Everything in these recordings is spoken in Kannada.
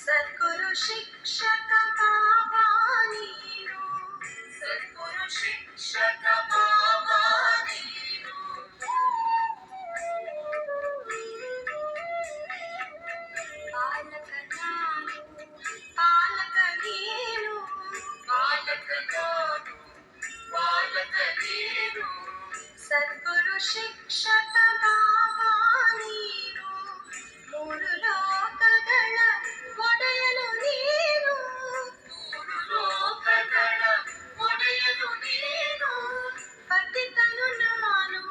ಸದ್ಗುರು ಶಿಕ್ಷಕ ಬಾಬಾ ನೀನು, ಸದ್ಗುರು ಶಿಕ್ಷಕ ಬಾಬಾ ನೀನು. ಪಾಲಕ ನಾನು, ಪಾಲಕ ನೀನು, ಪಾಲಕ ನಾನು, ಪಾಲಕ ನೀನು. ಸದ್ಗುರು ಶಿಕ್ಷಕ ಬಾಬಾ ನೀನು, ಮೂರು ಲೋಕಗಳ ಒಡೆಯನು ನೀನು, ಮೂರು ಲೋಕಗಳ ಒಡೆಯನು ನೀನು. ಪತಿತನು ನಾನು,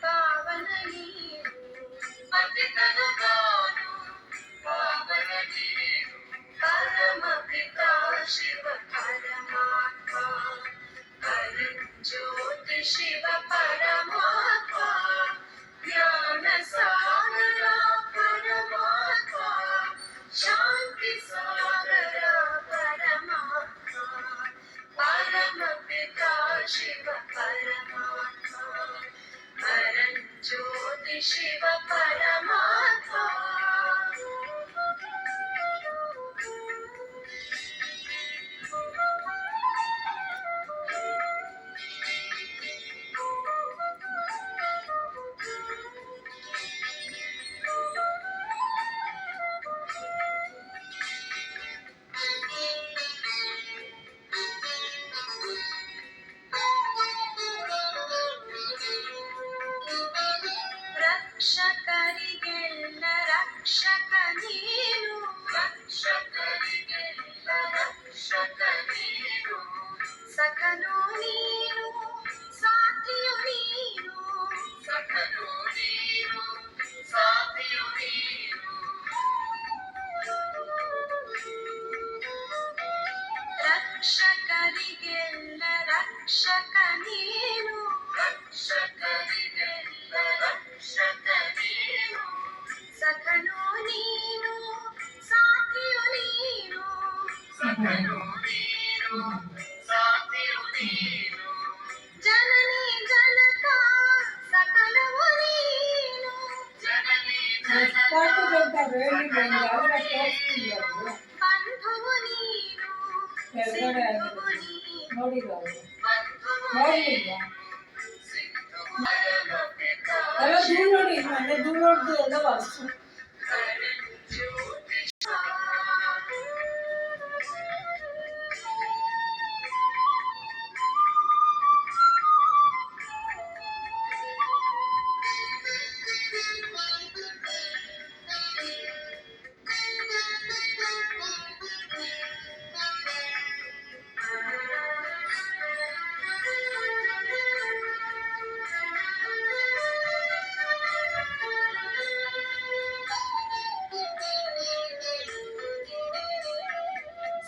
ಪಾವನ ನೀನು, ಪತಿತನು ನಾನು, ಪಾವನ ನೀನು. ಪರಮ ಪಿತಾ ಶಿವ ಪರಮಾತ್ಮ, ಪರಂಜ್ಯೋತಿ ಶಿವ ಪರಮಾತ್ಮ, ಜ್ಞಾನ ಸಾಗರ ಪರಮಾತ್ಮ, ಶಾಂತಿ ಸಾಗರ ಪರಮಾತ್ಮ. ಪರಮ ಪಿತಾ ಶಿವ ಪರಮಾತ್ಮ, ಪರಂಜ್ಯೋತಿ ಶಿವ ಪರಮಾತ್ಮ. ರಕ್ಷಕರಿಗೆಲ್ಲ ರಕ್ಷಕ ನೀನು, ರಕ್ಷಕರಿಗೆಲ್ಲ ರಕ್ಷಕ ನೀನು. ಸಖನು ನೀನು, ಸಾಥಿಯು ನೀನು, ಸಖನು ನೀನು, ಸಾಥಿಯು ನೀನು. ರಕ್ಷಕರಿಗೆಲ್ಲ ರಕ್ಷಕ ನೀನು, ರಕ್ಷಕರಿಗೆಲ್ಲ ರಕ್ಷಕ ನೀನು. ಸಖನು ನೀನು, ಸಾಥಿಯು ನೀನು, ಸಖನು ನೀನು, ಸಾಥಿಯು ನೀನು. ಜನನಿ ಜನಕ ಸಕಲವು ನೀನು, ಜನನಿ ಜನಕ ಬಂಧುವು ನೀನು, ಸಿಂಧುವು ನೀನು, ಬಂಧುವು ನೀನು, ಸಿಂಧುವು ಪರಮಪಿತಾ ಪರಂಜ್ಯೋತಿ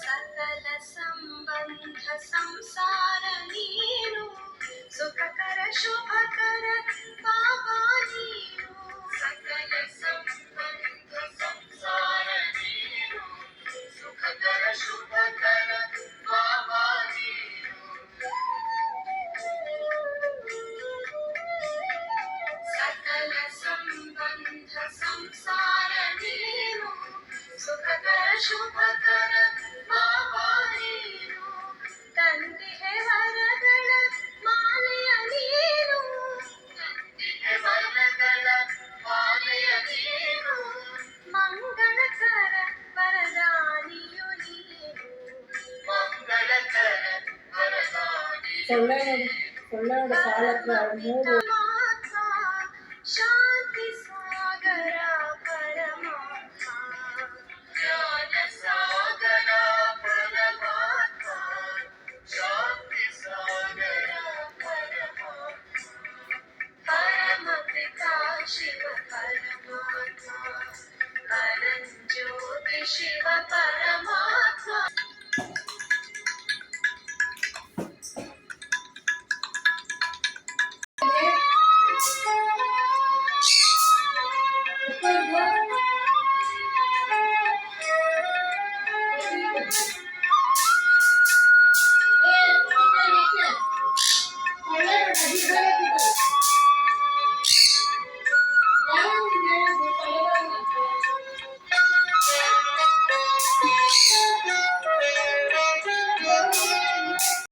ಸಕಲ ಸಂಬಂಧ ಸಂಸಾರ ನೀನು, ಸುಖಕರ ಶುಭಕರ ಬಾಬಾ ನೀನು. ಸಕಲ ಸಂಬಂಧ ಸಂಸಾರ ನೀನು, ಸುಖಕರ ಶುಭಕರ ಬಾಬಾ ನೀನು. ಸಕಲ ಸಂಬಂಧ ಸಂಸಾರ ನೀನು, ಸುಖಕರ ಶುಭಕರ ಬಾಬಾ ನೀನು. ತಂದಿಹೆ ವರಗಳ ಮಾಲೆಯ ನೀನು, ತಂದಿಹೆ ವರಗಳ ಮಾಲೆಯ ನೀನು. ಮಂಗಳಕರ ವರದಾನಿಯು ನೀನು, ಮಂಗಳಕರ ವರದಾನಿಯು ನೀನು. ಪರಮಾತ್ಮ ಶಾಂತಿ ಸಾಗರ ಪರಮಾತ್ಮ, ಜ್ಞಾನ ಸಾಗರ ಪರಮಾತ್ಮ, ಶಾಂತಿ ಸಾಗರ ಪರಮಾತ್ಮ. ಪರಮ ಪಿತಾ ಶಿವ ಪರಮಾತ್ಮ, ಪರಂಜ್ಯೋತಿ ಶಿವ ಪರಮಾತ್ಮ.